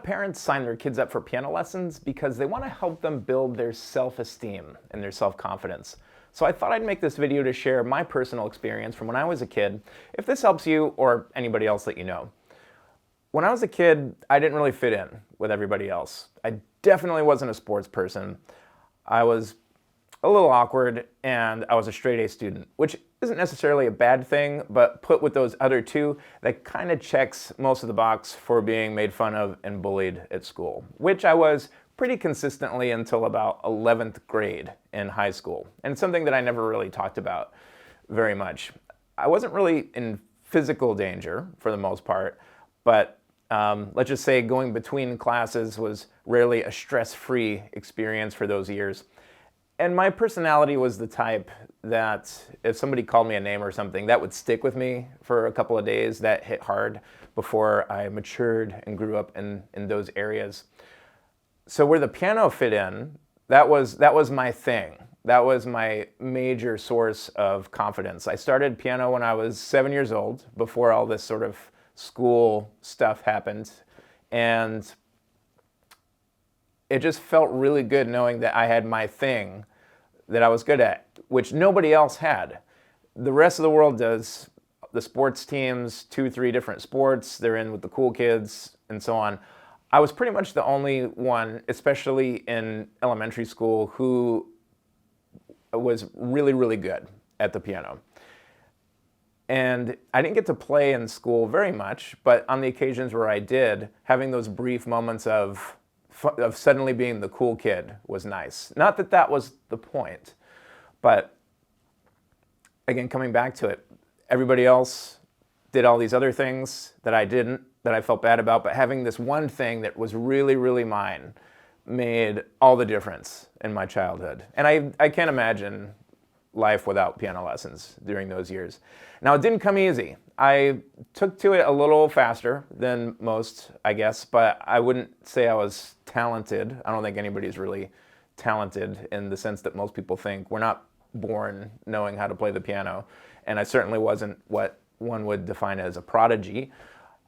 of parents sign their kids up for piano lessons because they want to help them build their self-esteem and their self-confidence. So I thought I'd make this video to share my personal experience from when I was a kid, if this helps you or anybody else that you know. When I was a kid, I didn't really fit in with everybody else. I definitely wasn't a sports person. I was a little awkward, and I was a straight A student, which isn't necessarily a bad thing, but put with those other two, that kind of checks most of the box for being made fun of and bullied at school, which I was pretty consistently until about 11th grade in high school. And it's something that I never really talked about very much. I wasn't really in physical danger for the most part, but let's just say going between classes was rarely a stress-free experience for those years. And my personality was the type that if somebody called me a name or something, that would stick with me for a couple of days. That hit hard before I matured and grew up in those areas. So where the piano fit in, that was my thing. That was my major source of confidence. I started piano when I was 7 years old, before all this sort of school stuff happened. And it just felt really good knowing that I had my thing that I was good at, which nobody else had. The rest of the world does the sports teams, 2-3 different sports, they're in with the cool kids and so on. I was pretty much the only one, especially in elementary school, who was really, really good at the piano. And I didn't get to play in school very much, but on the occasions where I did, having those brief moments of suddenly being the cool kid was nice. Not that that was the point, but again, coming back to it, everybody else did all these other things that I didn't, that I felt bad about, but having this one thing that was really, really mine made all the difference in my childhood. And I can't imagine life without piano lessons during those years. Now, it didn't come easy. I took to it a little faster than most, I guess, but I wouldn't say I was talented. I don't think anybody's really talented in the sense that most people think. We're not born knowing how to play the piano, and I certainly wasn't what one would define as a prodigy.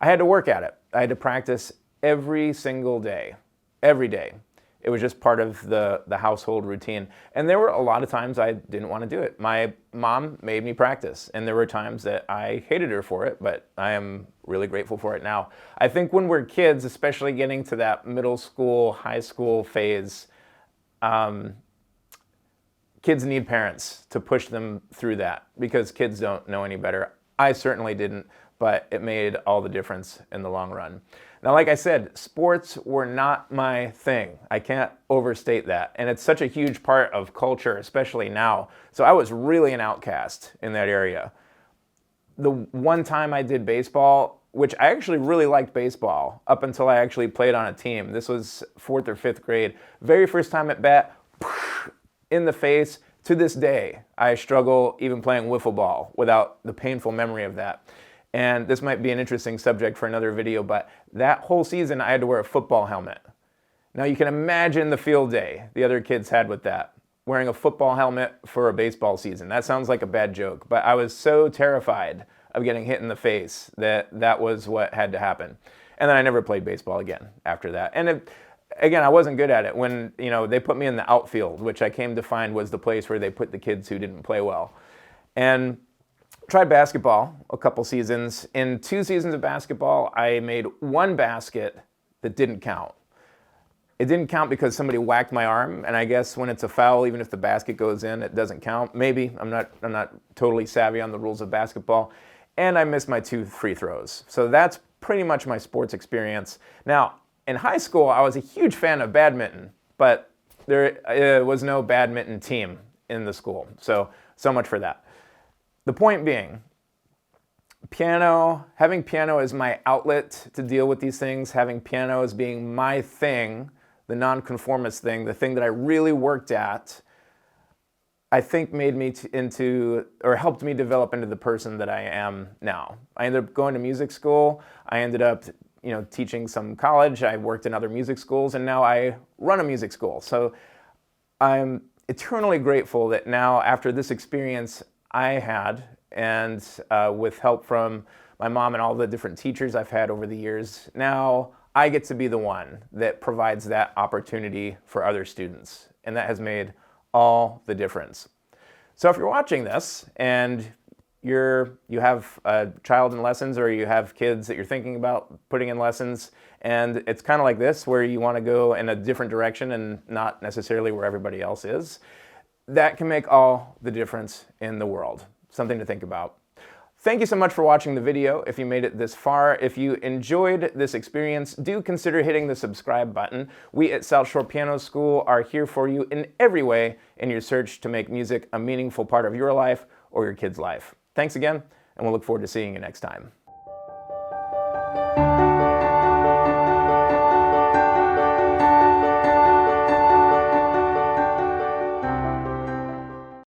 I had to work at it. I had to practice every single day, every day. It was just part of the household routine. And there were a lot of times I didn't want to do it. My mom made me practice, and there were times that I hated her for it, but I am really grateful for it now. I think when we're kids, especially getting to that middle school, high school phase, kids need parents to push them through that because kids don't know any better. I certainly didn't, but it made all the difference in the long run. Now, like I said, sports were not my thing. I can't overstate that. And it's such a huge part of culture, especially now. So I was really an outcast in that area. The one time I did baseball, which I actually really liked baseball up until I actually played on a team. This was 4th or 5th grade. Very first time at bat, in the face. To this day, I struggle even playing wiffle ball without the painful memory of that. And this might be an interesting subject for another video, but that whole season I had to wear a football helmet. Now you can imagine the field day the other kids had with that, wearing a football helmet for a baseball season. That sounds like a bad joke, but I was so terrified of getting hit in the face that that was what had to happen. And then I never played baseball again after that. And again, I wasn't good at it. When they put me in the outfield, which I came to find was the place where they put the kids who didn't play well. And tried basketball a couple seasons. In 2 seasons of basketball, I made 1 basket that didn't count. It didn't count because somebody whacked my arm, and I guess when it's a foul, even if the basket goes in, it doesn't count. Maybe. I'm not totally savvy on the rules of basketball. And I missed my 2 free throws. So that's pretty much my sports experience. Now, in high school, I was a huge fan of badminton, but there was no badminton team in the school. So much for that. The point being, having piano as my outlet to deal with these things, having piano as being my thing, the nonconformist thing, the thing that I really worked at, I think made me helped me develop into the person that I am now. I ended up going to music school. I ended up teaching some college. I worked in other music schools, and now I run a music school. So I'm eternally grateful that now, after this experience I had, and with help from my mom and all the different teachers I've had over the years, now I get to be the one that provides that opportunity for other students. And that has made all the difference. So if you're watching this and you have a child in lessons, or you have kids that you're thinking about putting in lessons, and it's kind of like this, where you want to go in a different direction and not necessarily where everybody else is, that can make all the difference in the world. Something to think about. Thank you so much for watching the video. If you made it this far, if you enjoyed this experience, do consider hitting the subscribe button. We at South Shore Piano School are here for you in every way in your search to make music a meaningful part of your life or your kid's life. Thanks again, and we'll look forward to seeing you next time.